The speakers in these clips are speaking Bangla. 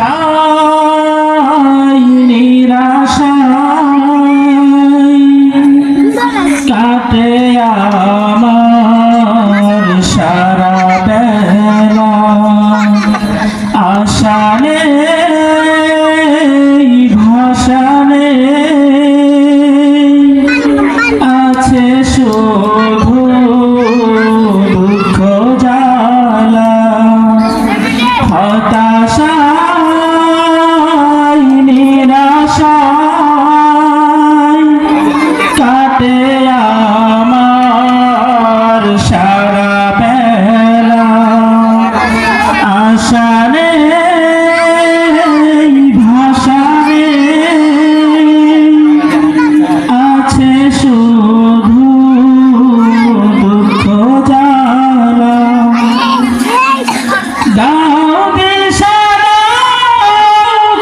হতাশায় নিরাশায় কাটে আমার সারা বেলা, আশা নেই ভাষা নেই, আছে শুধু দুঃখ জ্বালা। হতাশায় নিরাশায় কাটে আমার সারা বেলা, আশা নেই ভাষা নেই, আছে শুধু দুঃখ জ্বালা। দাও দিশারা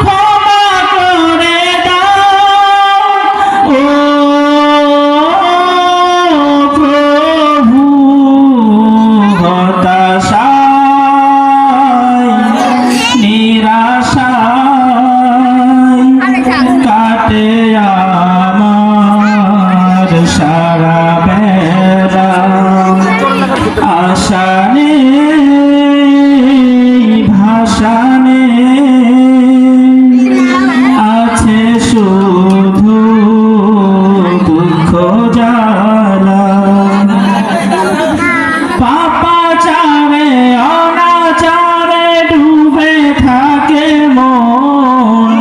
ক্ষমা করে দাও ও প্রভু, হতাশায় নিরাশায় কাটে আমার সারা বেলা, আশা নেই ভাষা নেই, আছে শুধু দুঃখ জ্বালা। পাপাচারে অনাচারে ডুবে থাকে মন,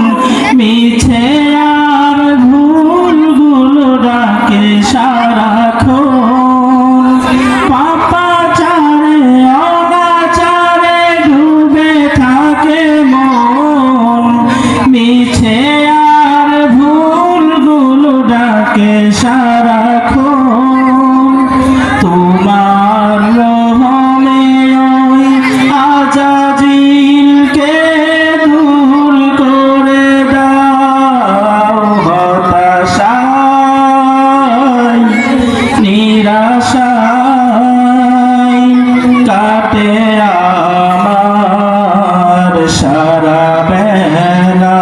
মিছে আর ভুলগুলো ডাকে সারাক্ষণ। পাপাচারে অনাচারে ডুবে থাকে মন, মিছে আর ভুলগুলো ডাকে সারাক্ষণ। তোমার রহমে ওই আজাজিলকে দূর করে দাও, হতাশায় নিরাশায় কাটে আমার সারা বেলা,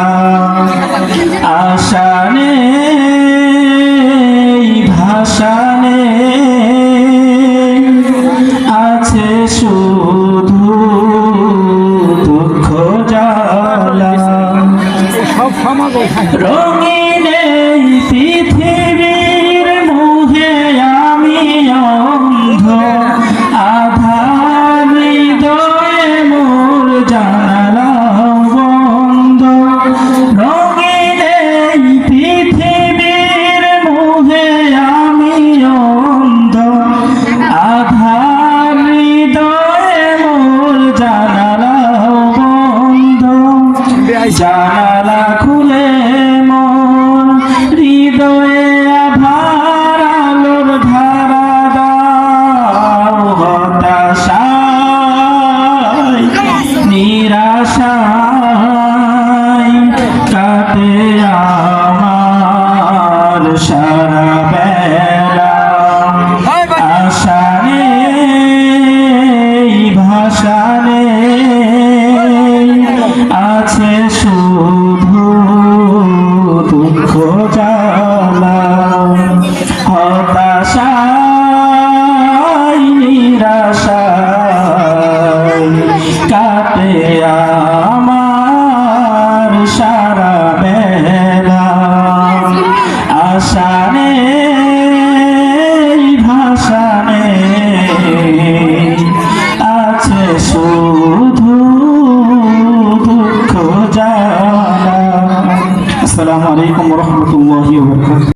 আশা নেই ভাষা নেই, আছে শুধু দুঃখ জ্বালা। রঙিন এই পৃথিবীর মুহে আমি অন্ধ, আধার হৃদয়ে মোর জানালা বন্ধ। রঙিন এই পৃথিবীর মুহে আমি অন্ধ, আধার হৃদয়ে মোর জানালা বন্ধ। জানালা খুলে মোর হৃদয়ে আধার আলোর ধারা দাও, হতাশায় নিরাশায় কাটে আমার সারা বেলা, আশা নেই ভাষা নেই, আছে শুধু দুঃখ জ্বালা। হতাশায় নিরাশায় কাটে আমার সারা বেলা, আশা নেই ভাষা নেই, আছে শুধু দুঃখ জ্বালা। আসসালামু আলাইকুম ওয়া রাহমাতুল্লাহি ওয়া বারাকাতুহু।